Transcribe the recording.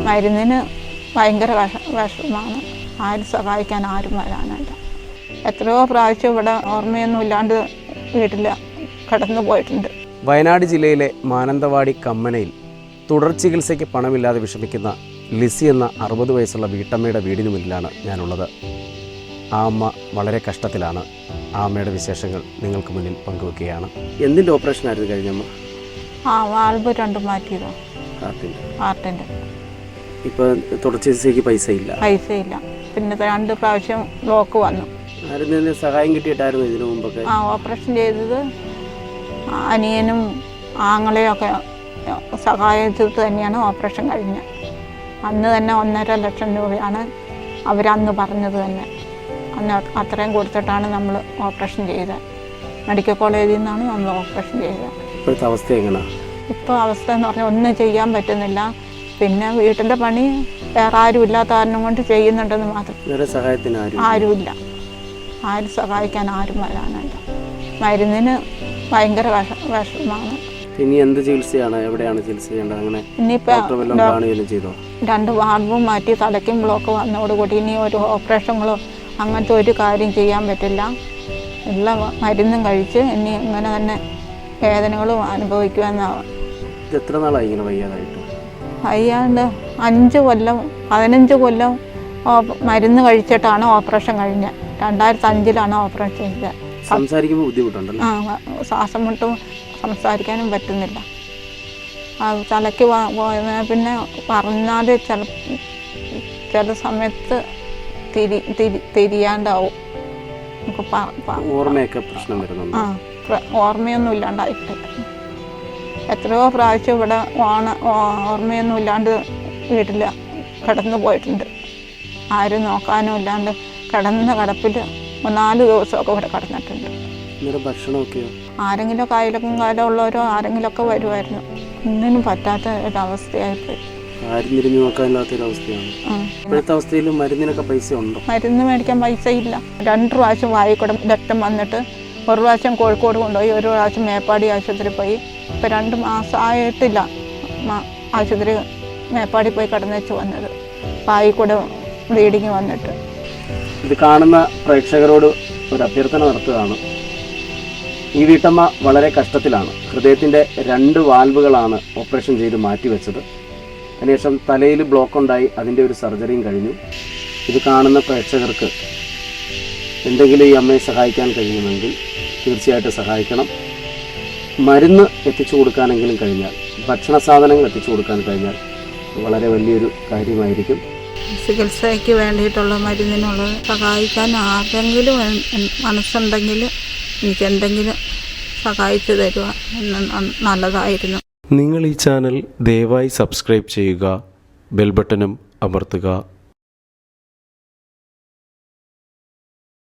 മരുന്നിന് ഭയങ്കര വിഷമാണ്. ആരും സഹായിക്കാൻ ആരും വരാനില്ല. എത്രയോ പ്രാവശ്യം ഇവിടെ ഓർമ്മയൊന്നും ഇല്ലാണ്ട് വീട്ടിൽ കടന്നു പോയിട്ടുണ്ട്. വയനാട് ജില്ലയിലെ മാനന്തവാടി കമ്മനയിൽ തുടർ ചികിത്സയ്ക്ക് പണമില്ലാതെ വിഷമിക്കുന്ന ലിസി എന്ന 60 വയസ്സുള്ള വീട്ടമ്മയുടെ വീടിന് മുന്നിലാണ് ഞാനുള്ളത്. ആ അമ്മ വളരെ കഷ്ടത്തിലാണ്. ആ അമ്മയുടെ വിശേഷങ്ങൾ നിങ്ങൾക്ക് മുന്നിൽ പങ്കുവെക്കുകയാണ്. എന്തിൻ്റെ ഓപ്പറേഷനായിരുന്നു കഴിഞ്ഞമ്മ? വാൾവ് 2 മാറ്റിയതോ, ഹാർട്ടിൻ്റെ. ഇപ്പോൾ തുടർ ചികിത്സയ്ക്ക് പൈസയില്ല. പിന്നെ 2 പ്രാവശ്യം ബ്ലോക്ക് വന്നു. ആരും സഹായം കിട്ടിയിട്ടായിരുന്നു ഇതിനു മുമ്പൊക്കെ? ഓപ്പറേഷൻ ചെയ്തത് അനിയനും ആങ്ങളെയും ഒക്കെ സഹായിച്ചിട്ട് തന്നെയാണ് ഓപ്പറേഷൻ കഴിഞ്ഞത്. അന്ന് തന്നെ 1.5 ലക്ഷം രൂപയാണ് അവരന്ന് പറഞ്ഞത് തന്നെ. അന്ന് അത്രയും കൊടുത്തിട്ടാണ് നമ്മൾ ഓപ്പറേഷൻ ചെയ്തത്. മെഡിക്കൽ കോളേജിൽ നിന്നാണ് നമ്മൾ ഓപ്പറേഷൻ ചെയ്തത്. ഇപ്പോഴത്തെ അവസ്ഥ എങ്ങനെയാണ്? ഇപ്പോൾ അവസ്ഥ എന്ന് പറഞ്ഞാൽ ഒന്നും ചെയ്യാൻ പറ്റുന്നില്ല. പിന്നെ വീട്ടിലെ പണി വേറെ ആരും ഇല്ലാത്ത കാരണം കൊണ്ട് ചെയ്യുന്നുണ്ടെന്ന് മാത്രം. വേറെ സഹായത്തിന് ആരുമില്ല. ആരും സഹായിക്കാൻ ആരും വരാനില്ല. മരുന്നിന് ഭയങ്കര വിഷമാണ്. ഇനി എന്ത് ചികിത്സയാണ്, എവിടെയാണ് ചികിത്സ ചെയ്യേണ്ടത്? അങ്ങനെ ഇനിയിപ്പോൾ ചെയ്തോ? 2 വാൾവും മാറ്റി തലയ്ക്കും ബ്ലോക്ക് വന്നതോടുകൂടി ഇനി ഒരു ഓപ്പറേഷനുകളോ അങ്ങനത്തെ ഒരു കാര്യം ചെയ്യാൻ പറ്റില്ല. എല്ലാ മരുന്നും കഴിച്ച് ഇനി ഇങ്ങനെ തന്നെ വേദനകളും അനുഭവിക്കുമെന്നാണ്. എത്ര നാളായി ഇങ്ങനെ വയ്യാതായിട്ട്? വയ്യാണ്ട് 5 കൊല്ലം 15 കൊല്ലം മരുന്ന് കഴിച്ചിട്ടാണ് ഓപ്പറേഷൻ കഴിഞ്ഞത്. 2005 ഓപ്പറേഷൻ ചെയ്തത്. സംസാരിക്കുമ്പോൾ ബുദ്ധിമുട്ടുണ്ടല്ലോ? ശ്വാസം മുട്ടും സംസാരിക്കാനും പറ്റുന്നില്ല. തലയ്ക്ക് പിന്നെ പറഞ്ഞാൽ ചില സമയത്ത് തിരിയാണ്ടാവും. ഓർമ്മയൊക്കെ പ്രശ്നം വരുന്നുണ്ട്? ഓർമ്മയൊന്നും ഇല്ലാണ്ടായിട്ടില്ല. എത്രയോ പ്രാവശ്യം ഇവിടെ ഓർമ്മയൊന്നും ഇല്ലാണ്ട് വീട്ടിൽ കിടന്നു പോയിട്ടുണ്ട്. ആരും നോക്കാനും ഇല്ലാണ്ട് കിടന്ന കിടപ്പിൽ 4 ദിവസമൊക്കെ ഇവിടെ കിടന്നിട്ടുണ്ട്. ഭക്ഷണമൊക്കെയോ? ആരെങ്കിലും കായലൊക്കെ കാലമുള്ളവരോ ആരെങ്കിലുമൊക്കെ വരുമായിരുന്നു. ഒന്നിനും പറ്റാത്ത ഒരവസ്ഥയായിപ്പോയി. മരുന്ന് മേടിക്കാൻ പൈസ ഇല്ല. 2 പ്രാവശ്യം വായിക്കൂടെ രക്തം വന്നിട്ട്, 1 പ്രാവശ്യം കോഴിക്കോട് കൊണ്ടുപോയി, 1 പ്രാവശ്യം മേപ്പാടി ആശുപത്രി പോയി. ഇപ്പം 2 മാസം ആയിട്ടില്ല ആശുപത്രി മേപ്പാടി പോയി കിടന്നുവെച്ച് വന്നത്. വായിക്കൂടെ ബ്ലീഡിങ് വന്നിട്ട്. ഇത് കാണുന്ന പ്രേക്ഷകരോട് ഒരു അഭ്യർത്ഥന നടത്തുകയാണ്. ഈ വീട്ടമ്മ വളരെ കഷ്ടത്തിലാണ്. ഹൃദയത്തിൻ്റെ 2 വാൽവുകളാണ് ഓപ്പറേഷൻ ചെയ്ത് മാറ്റിവെച്ചത്. അതിനുശേഷം തലയിൽ ബ്ലോക്ക് ഉണ്ടായി, അതിൻ്റെ ഒരു സർജറിയും കഴിഞ്ഞു. ഇത് കാണുന്ന പ്രേക്ഷകർക്ക് എന്തെങ്കിലും ഈ അമ്മയെ സഹായിക്കാൻ കഴിയുമെങ്കിൽ തീർച്ചയായിട്ടും സഹായിക്കണം. മരുന്ന് എത്തിച്ചു കൊടുക്കാനെങ്കിലും കഴിഞ്ഞാൽ, ഭക്ഷണ സാധനങ്ങൾ എത്തിച്ചു കൊടുക്കാൻ കഴിഞ്ഞാൽ വളരെ വലിയൊരു കാര്യമായിരിക്കും. ചികിത്സയ്ക്ക് വേണ്ടിയിട്ടുള്ള മരുന്നിനുള്ളത് സഹായിക്കാൻ ആരെങ്കിലും മനസ്സുണ്ടെങ്കിൽ എനിക്കെന്തെങ്കിലും സഹായിച്ചു തരുക നല്ലതായിരുന്നു. നിങ്ങൾ ഈ ചാനൽ ദയവായി സബ്സ്ക്രൈബ് ചെയ്യുക, ബെൽ ബട്ടണും അമർത്തുക.